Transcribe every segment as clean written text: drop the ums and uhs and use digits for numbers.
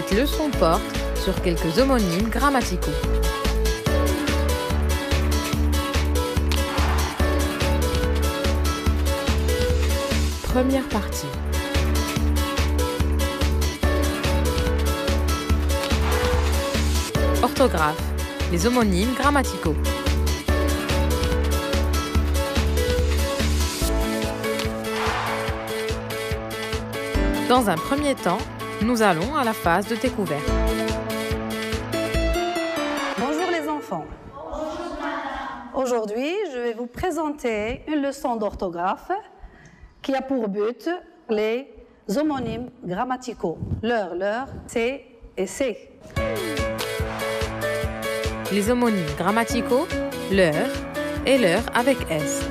Cette leçon porte sur quelques homonymes grammaticaux. Première partie. Orthographe. Les homonymes grammaticaux. Dans un premier temps, nous allons à la phase de découverte. Bonjour les enfants. Bonjour madame. Aujourd'hui, je vais vous présenter une leçon d'orthographe qui a pour but les homonymes grammaticaux. Leur, c'est et c'est. Les homonymes grammaticaux, leur et leur avec S.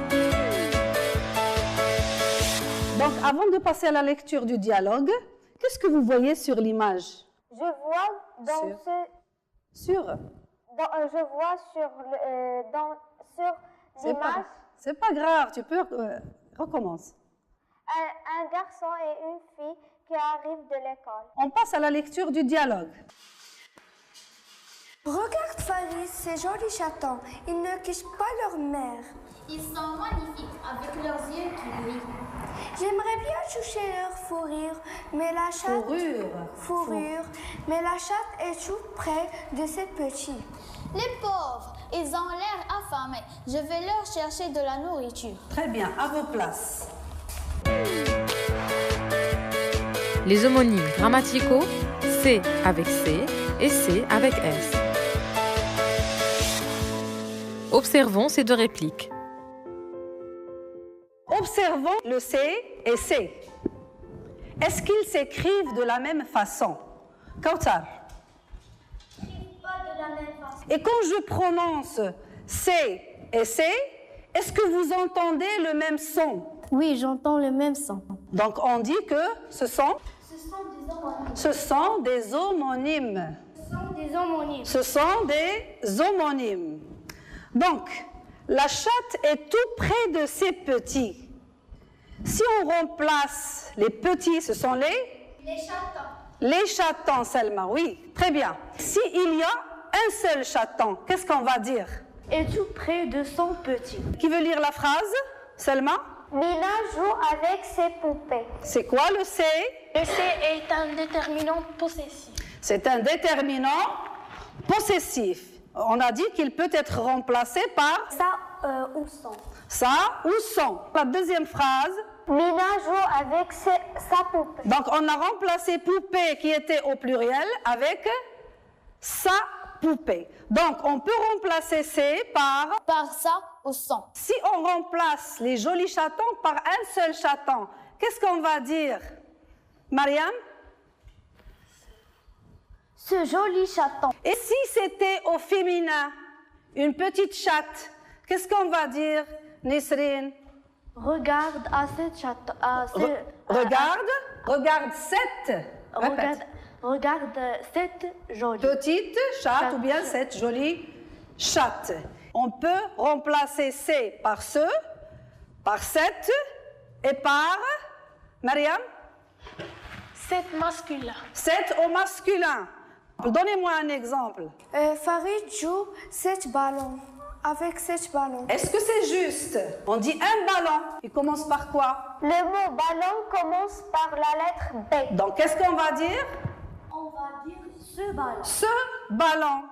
Donc, avant de passer à la lecture du dialogue, qu'est-ce que vous voyez sur l'image? Je vois sur l'image C'est pas grave, tu peux recommence. un garçon et une fille qui arrivent de l'école. On passe à la lecture du dialogue. Regarde Faris, ces jolis chatons, ils ne quittent pas leur mère. Ils sont magnifiques avec leurs yeux qui brillent. J'aimerais bien toucher leur fourrure, mais la chatte... Fourrure. Mais la chatte est tout près de ces petits. Les pauvres, ils ont l'air affamés. Je vais leur chercher de la nourriture. Très bien, à vos places. Les homonymes grammaticaux, C avec C et C avec S. Observons ces deux répliques. Observons le C et C. Est-ce qu'ils s'écrivent de la même façon? Kautar. Pas de la même façon. Et quand je prononce C et C, est-ce que vous entendez le même son? Oui, j'entends le même son. Donc on dit que ce sont des homonymes. Ce sont des homonymes. Donc, la chatte est tout près de ces petits. Si on remplace les petits, ce sont Les chatons. les chatons, Selma, oui, très bien. S'il y a un seul chaton, qu'est-ce qu'on va dire? Et tout près de son petit. Qui veut lire la phrase, Selma? Mina joue avec ses poupées. C'est quoi le C? Le C est un déterminant possessif. C'est un déterminant possessif. On a dit qu'il peut être remplacé par Ça ou son. ça ou son. La deuxième phrase. Mina joue avec sa poupée. Donc, on a remplacé poupée qui était au pluriel avec sa poupée. Donc, on peut remplacer C par ça ou son. Si on remplace les jolis chatons par un seul chaton, qu'est-ce qu'on va dire? Mariam? Ce joli chaton. Et si c'était au féminin, une petite chatte, qu'est-ce qu'on va dire, Nisrine? Regarde à cette chatte. Regarde cette. Répète. Regarde cette jolie. Petite chatte ou bien cette jolie chatte. On peut remplacer C par ce, par cette et par, Mariam? Cette masculin. Cette au masculin. Donnez-moi un exemple. Farid joue cette ballon. Avec cette ballon. Est-ce que c'est juste? On dit un ballon. Il commence par quoi? Le mot ballon commence par la lettre B. Donc, qu'est-ce qu'on va dire? On va dire ce ballon. Ce ballon.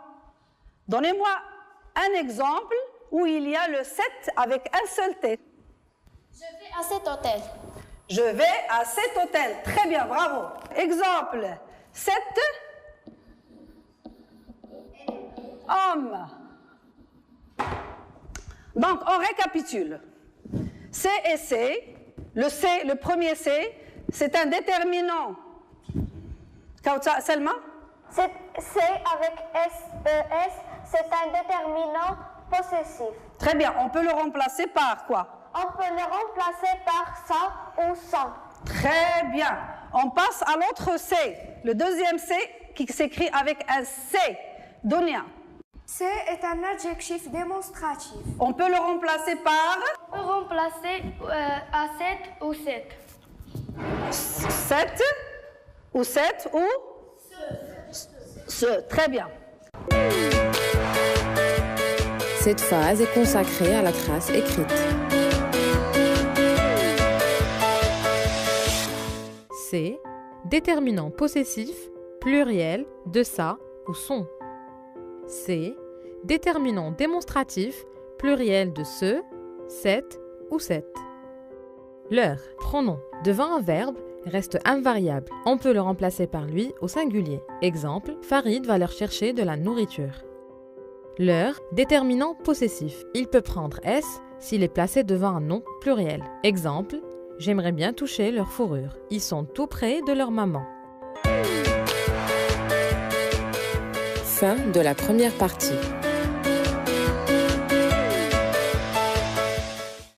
Donnez-moi un exemple où il y a le 7 avec un seul T. Je vais à cet hôtel. Je vais à cet hôtel. Très bien, bravo. Exemple, 7 hommes. Donc, on récapitule. C et C. Le premier C, c'est un déterminant. Kauta, Selma? C avec S, c'est un déterminant possessif. Très bien, on peut le remplacer par quoi? On peut le remplacer par ça ou son. Très bien. On passe à l'autre C. Le deuxième C qui s'écrit avec un C. Donia. C est un adjectif démonstratif. On peut le remplacer par? On peut remplacer à 7 ou 7. 7 ou 7 ou? ce. Très bien. Cette phase est consacrée à la trace écrite. C. Déterminant possessif, pluriel de ça ou son. C. Déterminant démonstratif, pluriel de ce, cette ou cette. Leur pronom devant un verbe reste invariable. On peut le remplacer par lui au singulier. Exemple, Farid va leur chercher de la nourriture. Leur déterminant possessif. Il peut prendre S s'il est placé devant un nom pluriel. Exemple, j'aimerais bien toucher leur fourrure. Ils sont tout près de leur maman. Fin de la première partie.